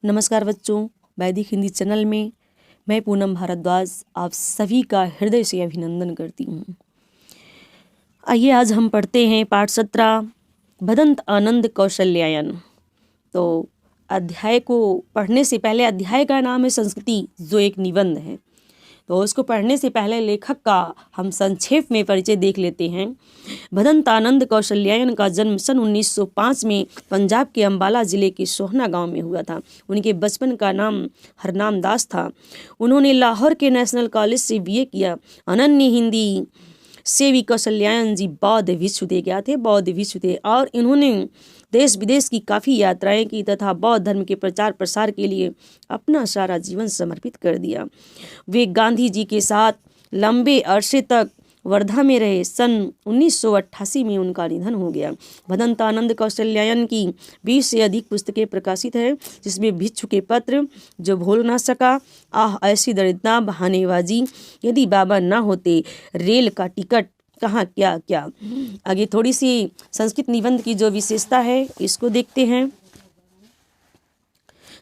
नमस्कार बच्चों, वैदिक हिंदी चैनल में मैं पूनम भारद्वाज आप सभी का हृदय से अभिनंदन करती हूँ। आइए आज हम पढ़ते हैं पाठ 17 भदंत आनंद कौशल्यायन। तो अध्याय को पढ़ने से पहले, अध्याय का नाम है संस्कृति, जो एक निबंध है। तो उसको पढ़ने से पहले लेखक का हम संक्षेप में परिचय देख लेते हैं। भदंत आनंद कौशल्यायन का जन्म सन 1905 में पंजाब के अंबाला जिले के सोहना गांव में हुआ था। उनके बचपन का नाम हरनाम दास था। उन्होंने लाहौर के नेशनल कॉलेज से बीए किया। अनन्य हिंदी सेवी कौशल्यायन जी बौद्ध भिक्षु थे और इन्होंने देश विदेश की काफ़ी यात्राएं की तथा बौद्ध धर्म के प्रचार प्रसार के लिए अपना सारा जीवन समर्पित कर दिया। वे गांधी जी के साथ लंबे अरसे तक वर्धा में रहे। सन 1988 में उनका निधन हो गया। भदंत आनंद कौशल्यायन की 20 से अधिक पुस्तकें प्रकाशित हैं, जिसमें भिक्षु के पत्र, जो भूल ना सका, आह ऐसी दरिद्रता, बहानेबाजी, यदि बाबा ना होते, रेल का टिकट, कहाँ क्या क्या। आगे थोड़ी सी संस्कृत निबंध की जो विशेषता है इसको देखते हैं।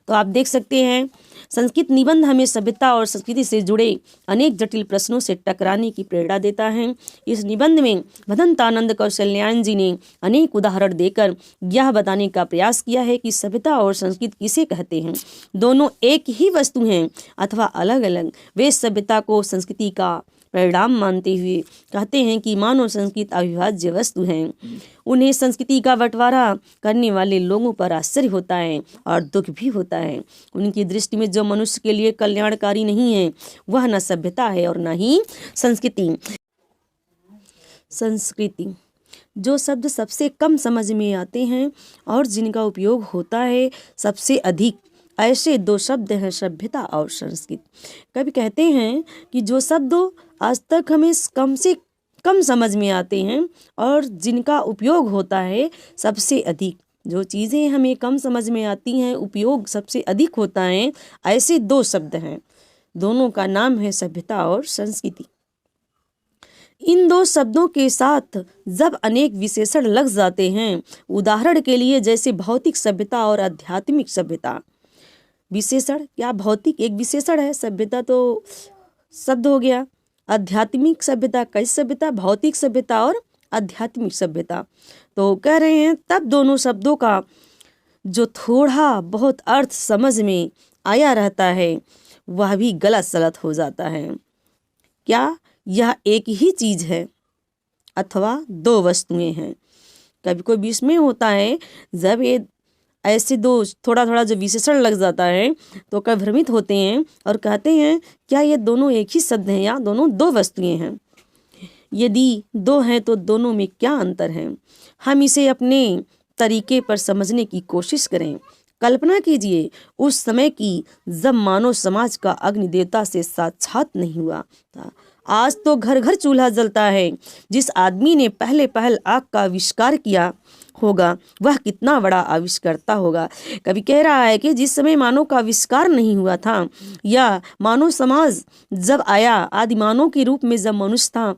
तो आप देख सकते हैं, संस्कृत निबंध हमें सभ्यता और संस्कृति से जुड़े अनेक जटिल प्रश्नों से टकराने की प्रेरणा देता है। इस निबंध में भदंत आनंद कौशल्यायन जी ने अनेक उदाहरण देकर यह बताने का प्रयास किया है कि सभ्यता और संस्कृत किसे कहते हैं। दोनों एक ही वस्तु हैं अथवा अलग अलग। वे सभ्यता को संस्कृति का परिणाम मानते हुए कहते हैं कि मानव संस्कृत अविभाज्य वस्तु हैं। उन्हें संस्कृति का बंटवारा करने वाले लोगों पर आश्चर्य होता है और दुख भी होता है। उनकी दृष्टि में जो मनुष्य के लिए कल्याणकारी नहीं है वह न सभ्यता है और न ही संस्कृति। जो शब्द सबसे कम समझ में आते हैं और जिनका उपयोग होता है सबसे अधिक, ऐसे दो शब्द हैं सभ्यता और संस्कृत। कभी कहते हैं कि जो शब्द आज तक हमें कम से कम समझ में आते हैं और जिनका उपयोग होता है सबसे अधिक, जो चीज़ें हमें कम समझ में आती हैं उपयोग सबसे अधिक होता है, ऐसे दो शब्द हैं। दोनों का नाम है सभ्यता और संस्कृति। इन दो शब्दों के साथ जब अनेक विशेषण लग जाते हैं, उदाहरण के लिए जैसे भौतिक सभ्यता और आध्यात्मिक सभ्यता। विशेषण क्या, भौतिक एक विशेषण है, सभ्यता तो शब्द हो गया। आध्यात्मिक सभ्यता, कैसी सभ्यता, भौतिक सभ्यता और आध्यात्मिक सभ्यता। तो कह रहे हैं तब दोनों शब्दों का जो थोड़ा बहुत अर्थ समझ में आया रहता है वह भी गलत सलत हो जाता है। क्या यह एक ही चीज़ है अथवा दो वस्तुएं हैं? कभी कोई बीच में होता है, जब ये ऐसे दो थोड़ा थोड़ा जो विशेषण लग जाता है तो कभी भ्रमित होते हैं और कहते हैं क्या ये दोनों एक ही शब्द हैं या दोनों दो वस्तुएं हैं। यदि दो हैं तो दोनों में क्या अंतर है? हम इसे अपने तरीके पर समझने की कोशिश करें। कल्पना कीजिए उस समय की जब मानव समाज का अग्नि देवता से साक्षात नहीं हुआ था। आज तो घर घर चूल्हा जलता है। जिस आदमी ने पहल आग का आविष्कार किया होगा वह कितना बड़ा आविष्कर्ता होगा। कभी कह रहा है कि जिस समय मानव का आविष्कार नहीं हुआ था या मानव समाज जब आया, आदि मानव के रूप में जब मनुष्य था,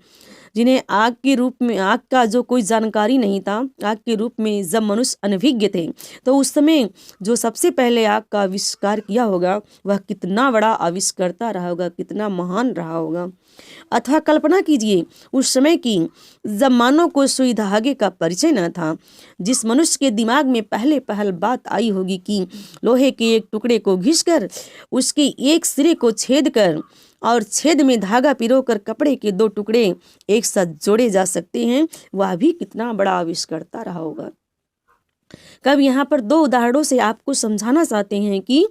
जिन्हें आग के रूप में, आग का जो कोई जानकारी नहीं था, आग के रूप में जब मनुष्य अनभिज्ञ थे, तो उस समय जो सबसे पहले आग का आविष्कार किया होगा वह कितना बड़ा आविष्कर्ता रहा होगा, कितना महान रहा होगा। अथवा कल्पना कीजिए उस समय की जब मानव को सुई धागे का परिचय न था। जिस मनुष्य के दिमाग में पहल बात आई होगी कि लोहे के एक टुकड़े को घिसकर उसके एक सिरे को छेद कर और छेद में धागा पिरोकर कपड़े के दो टुकड़े एक साथ जोड़े जा सकते हैं, वह भी कितना बड़ा आविष्कर्ता रहा होगा। कब यहाँ पर दो उदाहरणों से आपको समझाना चाहते हैं कि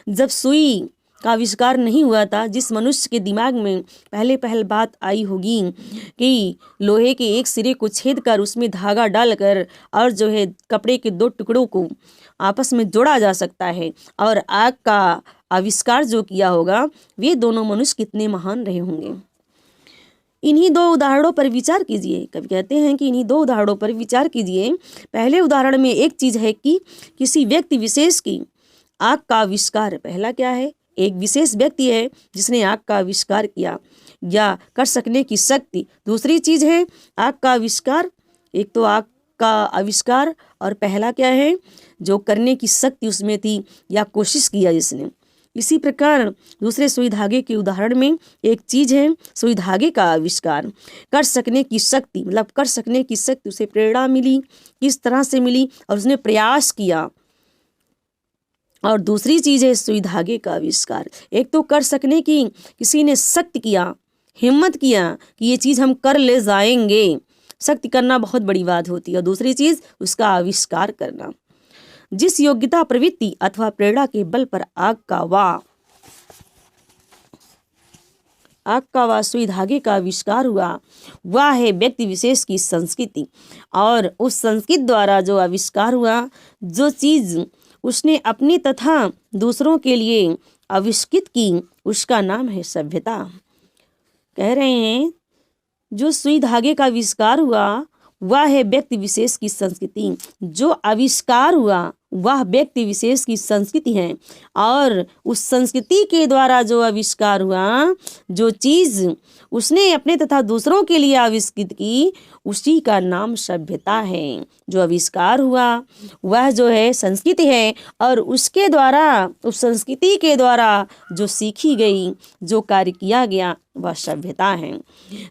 जब सुई का आविष्कार नहीं हुआ था, जिस मनुष्य के दिमाग में पहल बात आई होगी कि लोहे के एक सिरे को छेद कर उसमें धागा डालकर और जो है कपड़े के दो टुकड़ों को आपस में जोड़ा जा सकता है, और आग का आविष्कार जो किया होगा, वे दोनों मनुष्य कितने महान रहे होंगे। इन्हीं दो उदाहरणों पर विचार कीजिए। कभी कहते हैं कि इन्हीं दो उदाहरणों पर विचार कीजिए। पहले उदाहरण में एक चीज़ है कि किसी व्यक्ति विशेष की आग का आविष्कार। पहला क्या है? एक विशेष व्यक्ति है जिसने आग का आविष्कार किया या कर सकने की शक्ति। दूसरी चीज़ है आग का आविष्कार, एक तो आग का आविष्कार, और पहला क्या है, जो करने की शक्ति उसमें थी या कोशिश किया जिसने। इसी प्रकार दूसरे सुई धागे के उदाहरण में एक चीज है सुई धागे का आविष्कार, कर सकने की शक्ति, मतलब कर सकने की शक्ति, उसे प्रेरणा मिली, किस तरह से मिली, और उसने प्रयास किया। और दूसरी चीज है सुई धागे का आविष्कार। एक तो कर सकने की किसी ने शक्ति किया, हिम्मत किया कि ये चीज हम कर ले जाएंगे, शक्ति करना बहुत बड़ी बात होती है, और दूसरी चीज उसका आविष्कार करना। जिस योग्यता, प्रवृत्ति अथवा प्रेरणा के बल पर आग का व सुई धागे का आविष्कार हुआ, वह है व्यक्ति विशेष की संस्कृति। और उस संस्कृति द्वारा जो आविष्कार हुआ, जो चीज उसने अपनी तथा दूसरों के लिए आविष्कृत की, उसका नाम है सभ्यता। कह रहे हैं जो सुई धागे का आविष्कार हुआ वह है व्यक्ति विशेष की संस्कृति। जो आविष्कार हुआ वह व्यक्ति विशेष की संस्कृति है, और उस संस्कृति के द्वारा जो आविष्कार हुआ, जो चीज उसने अपने तथा दूसरों के लिए आविष्कृत की, उसी का नाम सभ्यता है। जो आविष्कार हुआ वह जो है संस्कृति है, और उसके द्वारा, उस संस्कृति के द्वारा जो सीखी गई, जो कार्य किया गया, वह सभ्यता है।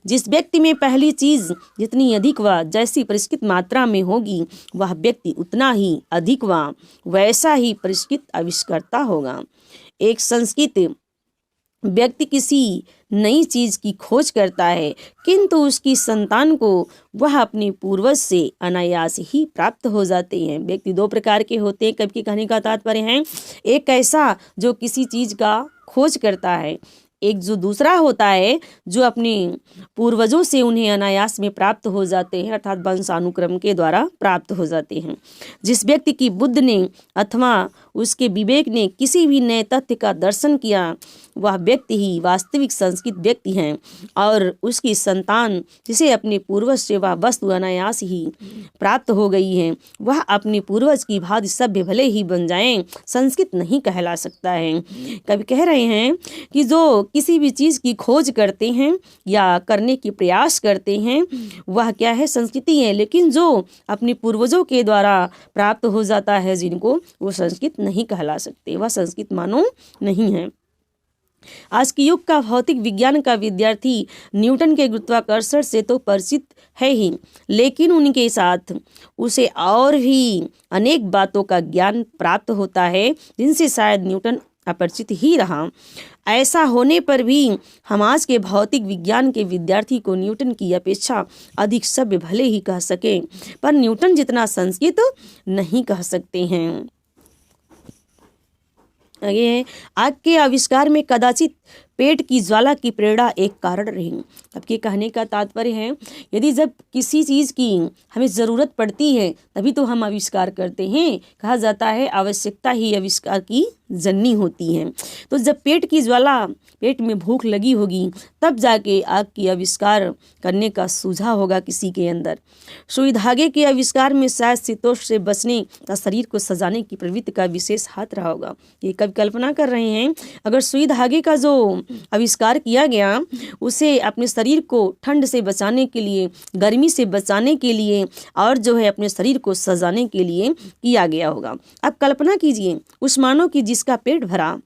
जिस व्यक्ति में पहली चीज जितनी अधिक व जैसी परिष्कृत मात्रा में होगी, वह व्यक्ति उतना ही अधिक व वैसा ही परिष्कृत आविष्कर्ता होगा। एक संस्कृत व्यक्ति किसी नई चीज की खोज करता है, किंतु उसकी संतान को वह अपने पूर्वज से अनायास ही प्राप्त हो जाते हैं। व्यक्ति दो प्रकार के होते हैं, कवि के कहने का तात्पर्य है, एक ऐसा जो किसी चीज का खोज करता है, एक जो दूसरा होता है जो अपने पूर्वजों से उन्हें अनायास में प्राप्त हो जाते हैं, अर्थात वंशानुक्रम के द्वारा प्राप्त हो जाते हैं। जिस व्यक्ति की बुद्धि ने अथवा उसके विवेक ने किसी भी नए तथ्य का दर्शन किया, वह व्यक्ति ही वास्तविक संस्कृत व्यक्ति है, और उसकी संतान जिसे अपने पूर्वज से वह वस्तु अनायास ही प्राप्त हो गई है, वह अपने पूर्वज की भांति सभ्य भले ही बन जाएं, संस्कृत नहीं कहला सकता है। कवि कह रहे हैं कि जो किसी भी चीज की खोज करते हैं या करने की प्रयास करते हैं, वह क्या है, संस्कृति है। लेकिन जो अपने पूर्वजों के द्वारा प्राप्त हो जाता है जिनको, वो संस्कृत नहीं कहला सकते, वह संस्कृत मानो नहीं है। आज के युग का भौतिक विज्ञान का विद्यार्थी न्यूटन के गुरुत्वाकर्षण से तो परिचित है ही, लेकिन उनके साथ उसे और भी अनेक बातों का ज्ञान प्राप्त होता है जिनसे शायद न्यूटन अपरिचित ही रहा। ऐसा होने पर भी हम आज के भौतिक विज्ञान के विद्यार्थी को न्यूटन की अपेक्षा अधिक सभ्य भले ही कह सके, पर न्यूटन जितना संस्कृत नहीं कह सकते हैं। आगे है, आग के आविष्कार में कदाचित पेट की ज्वाला की प्रेरणा एक कारण रही। आपके कहने का तात्पर्य है, यदि जब किसी चीज़ की हमें ज़रूरत पड़ती है तभी तो हम आविष्कार करते हैं। कहा जाता है आवश्यकता ही आविष्कार की जननी होती है। तो जब पेट की ज्वाला, पेट में भूख लगी होगी, तब जाके आग की आविष्कार करने का सूझा होगा किसी के अंदर। सुई धागे के आविष्कार में शायद शीतोष्ण से बचने या शरीर को सजाने की प्रवृत्ति का विशेष हाथ रहा होगा। ये कभी कल्पना कर रहे हैं, अगर सुई धागे का जो आविष्कार किया गया उसे अपने शरीर को ठंड से बचाने के लिए, गर्मी से बचाने के लिए, और जो है अपने शरीर को सजाने के लिए किया गया होगा। अब कल्पना कीजिए उस मानव की जिसका पेट भरा,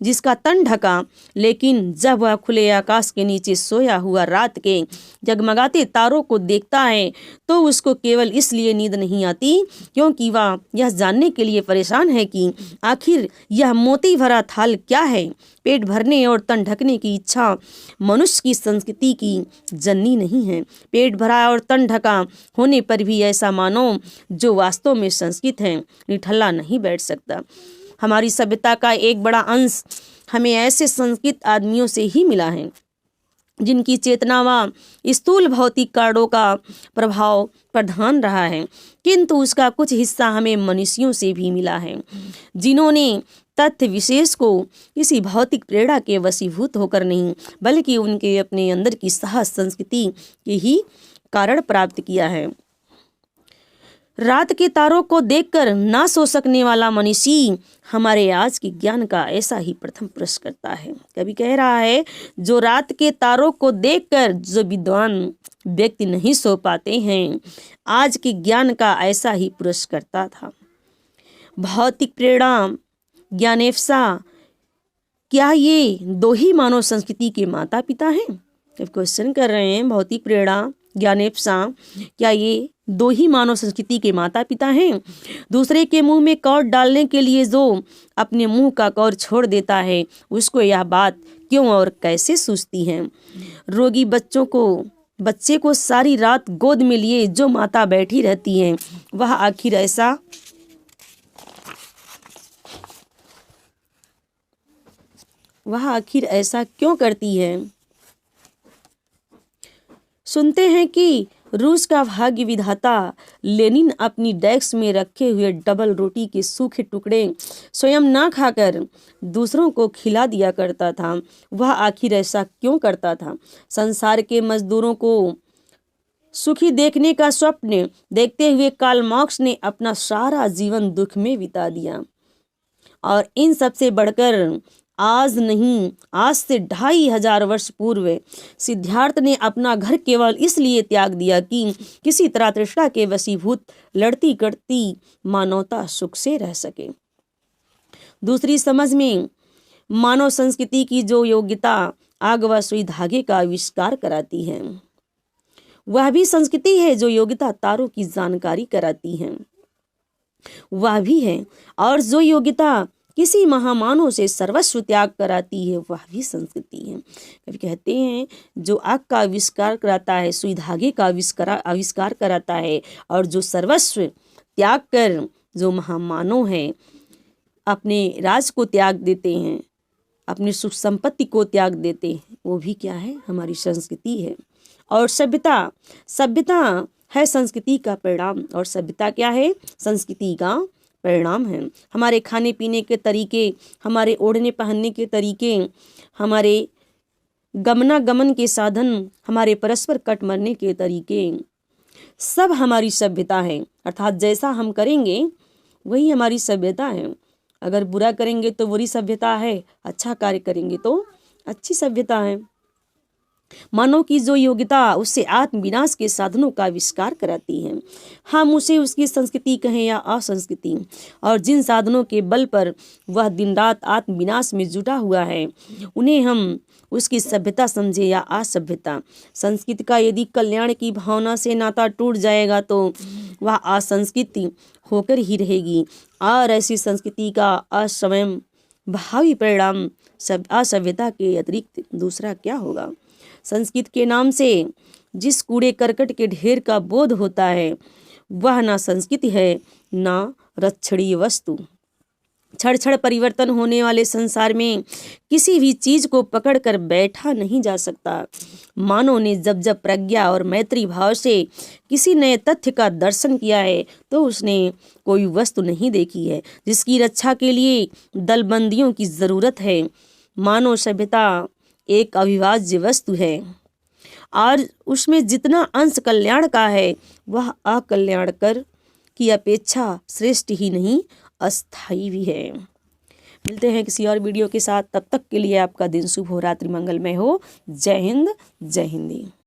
जिसका तन ढका, लेकिन जब वह खुले आकाश के नीचे सोया हुआ रात के जगमगाते तारों को देखता है तो उसको केवल इसलिए नींद नहीं आती क्योंकि वह यह जानने के लिए परेशान है कि आखिर यह मोती भरा थाल क्या है। पेट भरने और तन ढकने की इच्छा मनुष्य की संस्कृति की जननी नहीं है। पेट भरा और तन ढका होने पर भी ऐसा मानव जो वास्तव में संस्कृत है निठल्ला नहीं बैठ सकता। हमारी सभ्यता का एक बड़ा अंश हमें ऐसे संस्कृत आदमियों से ही मिला है जिनकी चेतना व स्थूल भौतिक कारणों का प्रभाव प्रधान रहा है, किंतु उसका कुछ हिस्सा हमें मनुष्यों से भी मिला है जिन्होंने तथ्य विशेष को किसी भौतिक प्रेरणा के वशीभूत होकर नहीं, बल्कि उनके अपने अंदर की सहज संस्कृति के ही कारण प्राप्त किया है। रात के तारों को देखकर ना सो सकने वाला मनीषी हमारे आज के ज्ञान का ऐसा ही प्रथम प्रश्न करता है। कवि कह रहा है, जो रात के तारों को देखकर जो विद्वान व्यक्ति नहीं सो पाते हैं, आज के ज्ञान का ऐसा ही पुरुष करता था। भौतिक प्रेरणा, ज्ञानेप्सा, क्या ये दो ही मानव संस्कृति के माता पिता हैं? क्वेश्चन कर रहे हैं, भौतिक प्रेरणा, ज्ञानेप्सा, क्या ये दो ही मानव संस्कृति के माता पिता हैं? दूसरे के मुंह में कौर डालने के लिए जो अपने मुंह का कौर छोड़ देता है, उसको यह बात क्यों और कैसे सूझती है? रोगी बच्चे को सारी रात गोद में लिए जो माता बैठी रहती है, वह आखिर ऐसा क्यों करती है? सुनते हैं कि रूस का भाग्य विधाता लेनिन अपनी डेस्क में रखे हुए डबल रोटी के सूखे टुकड़े स्वयं ना खाकर दूसरों को खिला दिया करता था। वह आखिर ऐसा क्यों करता था? संसार के मजदूरों को सुखी देखने का स्वप्न देखते हुए कार्ल मार्क्स ने अपना सारा जीवन दुख में बिता दिया। और इन सबसे बढ़कर आज नहीं, आज से 2500 वर्ष पूर्व सिद्धार्थ ने अपना घर केवल इसलिए त्याग दिया कि किसी तरह तृष्णा के वशीभूत लड़ती कड़ती मानवता सुख से रह सके। दूसरी समझ में मानव संस्कृति की जो योग्यता आग व सुई धागे का आविष्कार कराती है, वह भी संस्कृति है। जो योग्यता तारों की जानकारी कराती है, वह भी है। और जो योग्यता किसी महामानव से सर्वस्व त्याग कराती है, वह भी संस्कृति है। कभी कहते हैं, जो आग का आविष्कार कराता है, सुई धागे का आविष्कार कराता है, और जो सर्वस्व त्याग कर जो महामानव है, अपने राज को त्याग देते हैं, अपनी सुख संपत्ति को त्याग देते हैं, वो भी क्या है? हमारी संस्कृति है। और सभ्यता है संस्कृति का परिणाम। और सभ्यता क्या है? संस्कृति का परिणाम है। हमारे खाने पीने के तरीके, हमारे ओढ़ने पहनने के तरीके, हमारे गमनागमन के साधन, हमारे परस्पर कट मरने के तरीके, सब हमारी सभ्यता है। अर्थात जैसा हम करेंगे वही हमारी सभ्यता है। अगर बुरा करेंगे तो बुरी सभ्यता है, अच्छा कार्य करेंगे तो अच्छी सभ्यता है। मानव की जो योग्यता उससे आत्मविनाश के साधनों का आविष्कार कराती है। हम उसे उसकी संस्कृति कहें या असंस्कृति, और जिन साधनों के बल पर वह दिन रात आत्मविनाश में जुटा हुआ है, उन्हें हम उसकी सभ्यता समझे या असभ्यता। संस्कृति का यदि कल्याण की भावना से नाता टूट जाएगा तो वह असंस्कृति होकर ही रहेगी। और ऐसी संस्कृति का असमय भावी परिणाम असभ्यता के अतिरिक्त दूसरा क्या होगा? संस्कृत के नाम से जिस कूड़े करकट के ढेर का बोध होता है, वह ना संस्कृति है ना रक्षणीय वस्तु। क्षण क्षण परिवर्तन होने वाले संसार में किसी भी चीज को पकड़कर बैठा नहीं जा सकता। मानव ने जब जब प्रज्ञा और मैत्री भाव से किसी नए तथ्य का दर्शन किया है, तो उसने कोई वस्तु नहीं देखी है जिसकी रक्षा के लिए दलबंदियों की जरूरत है। मानव सभ्यता एक अविभाज्य वस्तु है, और उसमें जितना अंश कल्याण का है, वह अकल्याणकर की अपेक्षा श्रेष्ठ ही नहीं, अस्थायी भी है। मिलते हैं किसी और वीडियो के साथ। तब तक के लिए आपका दिन शुभ हो, रात्रि मंगलमय हो। जय हिंद, जय हिंदी।